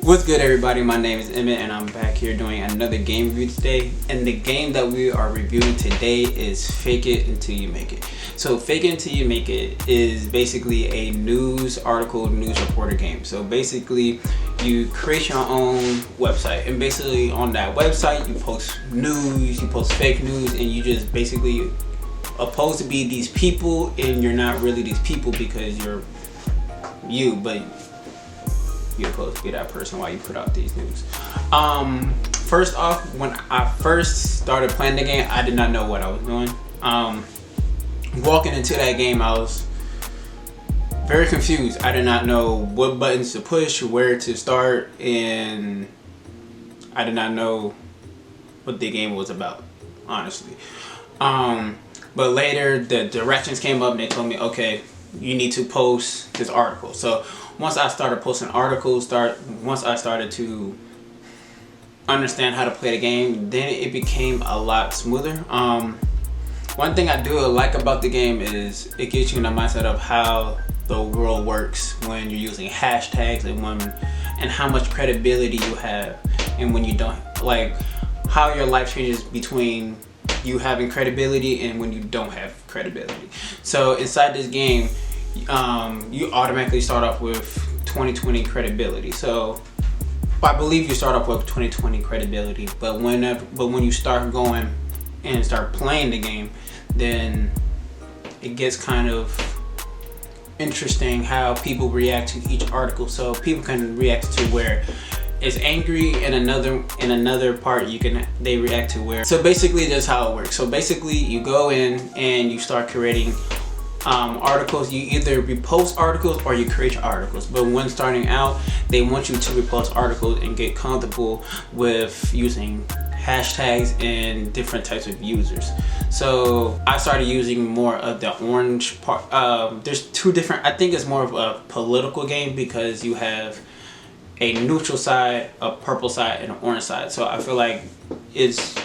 What's good, everybody? My name is Emmett and I'm back here doing another game review today, and the game that we are reviewing today is Fake It Until You Make It. So Fake It Until You Make It is basically a news article, news reporter game. So basically you create your own website, and basically on that website you post news, you post fake news, and you just basically supposed to be these people, and you're not really these people because you're you, but you're supposed to be that person while you put out these news. First off, when I first started playing the game, I did not know what I was doing. Walking into that game, I was very confused. I did not know what buttons to push, where to start, and I did not know what the game was about, honestly. But later, the directions came up and they told me, okay, you need to post this article. So once I started posting articles, once I started to understand how to play the game, then it became a lot smoother. One thing I do like about the game is it gets you in the mindset of how the world works when you're using hashtags and how much credibility you have, and when you don't, like how your life changes between you having credibility and when you don't have credibility. So inside this game, you automatically start off with 2020 credibility. So I believe you start off with 2020 credibility, but when you start going and start playing the game, then it gets kind of interesting how people react to each article. So people can react to where it's angry, and another part they react to where. So basically that's how it works. So basically you go in and you start creating articles. You either repost articles or you create your articles, but when starting out, they want you to repost articles and get comfortable with using hashtags and different types of users. So I started using more of the orange part. There's two different, I think it's more of a political game because you have a neutral side, a purple side, and an orange side. So I feel like it's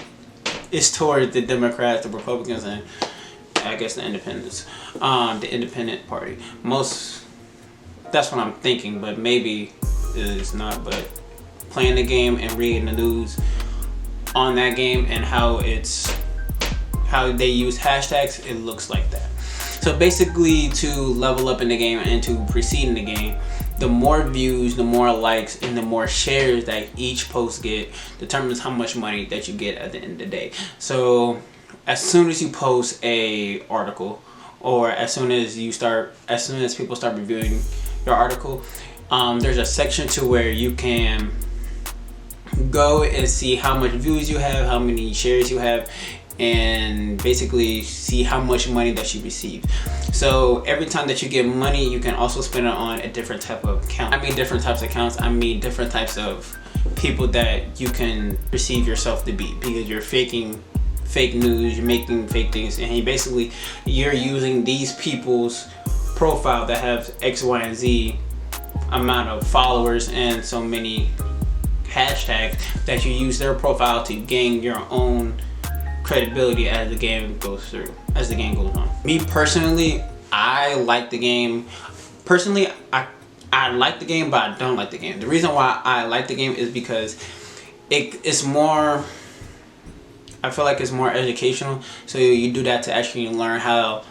towards the Democrats, the Republicans, and I guess the independents, the independent party. That's what I'm thinking, but maybe it's not. But playing the game and reading the news on that game and how they use hashtags, it looks like that. So basically, to level up in the game and to proceed in the game, the more views, the more likes, and the more shares that each post get determines how much money that you get at the end of the day. So as soon as you post a article, or as soon as people start reviewing your article, there's a section to where you can go and see how much views you have, how many shares you have, and basically see how much money that you receive. So every time that you get money, you can also spend it on a different type of account. I mean different types of accounts, I mean different types of people that you can perceive yourself to be, because you're faking fake news, you're making fake things, and you're using these people's profile that have X, Y, and Z amount of followers and so many hashtags that you use their profile to gain your own credibility as the game goes on. Me personally, I like the game. Personally, I like the game, but I don't like the game. The reason why I like the game is because it's more, I feel like it's more educational. So you do that to actually learn how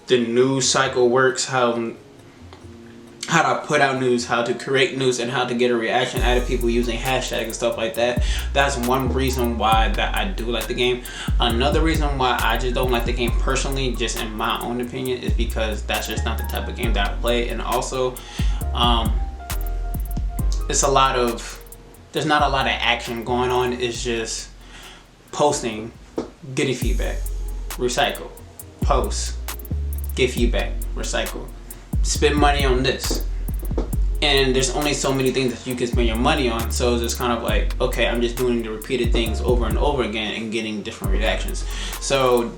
the news cycle works, how to put out news, how to create news, and how to get a reaction out of people using hashtags and stuff like that. That's one reason why that I do like the game. Another reason why I just don't like the game personally, just in my own opinion, is because that's just not the type of game that I play. And also, there's not a lot of action going on. It's just posting, getting feedback, recycle, post, get feedback, recycle, spend money on this. And there's only so many things that you can spend your money on. So it's just kind of like, okay, I'm just doing the repeated things over and over again and getting different reactions. So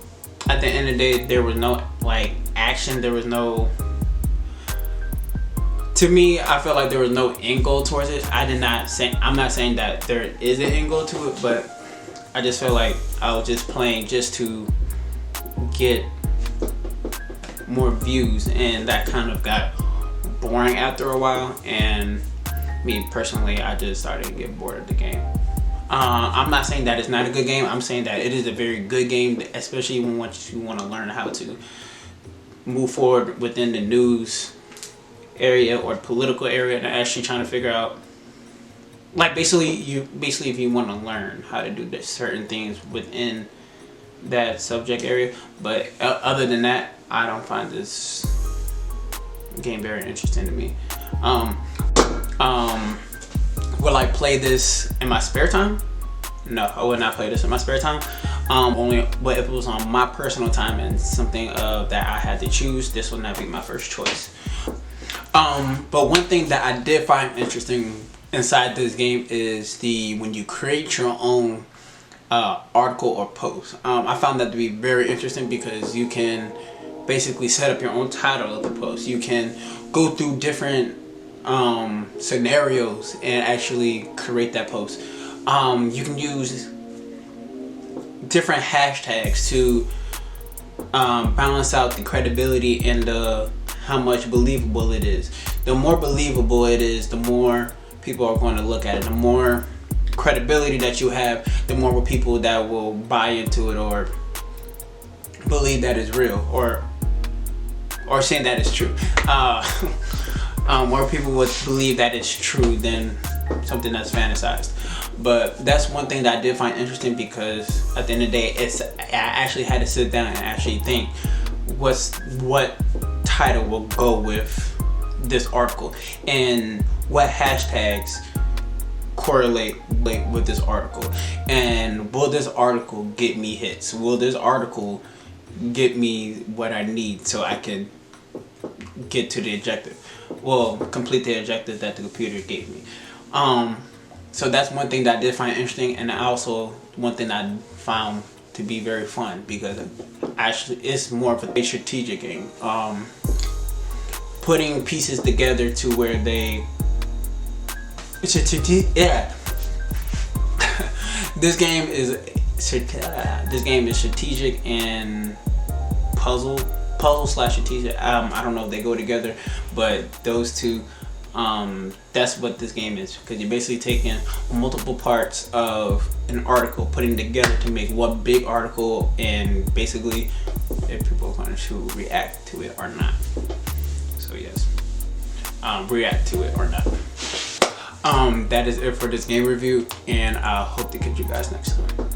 at the end of the day, there was no action. There was no, to me, I felt like there was no end goal towards it. I'm not saying that there is an end goal to it, but I just felt like I was just playing just to get more views, and that kind of got boring after a while. And me personally, I just started to get bored of the game. I'm not saying that it's not a good game. I'm saying that it is a very good game, especially when once you want to learn how to move forward within the news area or political area, and actually trying to figure out, like, basically if you want to learn how to do certain things within that subject area. But other than that, I don't find this game very interesting to me. Will I play this in my spare time? No, I would not play this in my spare time. Only, but if it was on my personal time and something that I had to choose, this would not be my first choice. But one thing that I did find interesting inside this game is when you create your own article or post. I found that to be very interesting because you can basically set up your own title of the post. You can go through different scenarios and actually create that post. You can use different hashtags to balance out the credibility and how much believable it is. The more believable it is, the more people are going to look at it. The more credibility that you have, the more people that will buy into it or believe that it's real or saying that it's true. More people would believe that it's true than something that's fantasized. But that's one thing that I did find interesting, because at the end of the day, I actually had to sit down and actually think what title will go with this article and what hashtags correlate with this article, and will this article get me hits? Will this article get me what I need so I can get to the objective? Well, complete the objective that the computer gave me. So that's one thing that I did find interesting, and also one thing I found to be very fun, because actually it's more of a strategic game. Putting pieces together to where this game is strategic and puzzle / strategic. I don't know if they go together, but those two, that's what this game is, because you're basically taking multiple parts of an article, putting together to make one big article, and basically if people are going to react to it or not. So yes, react to it or not. That is it for this game review, and I hope to catch you guys next time.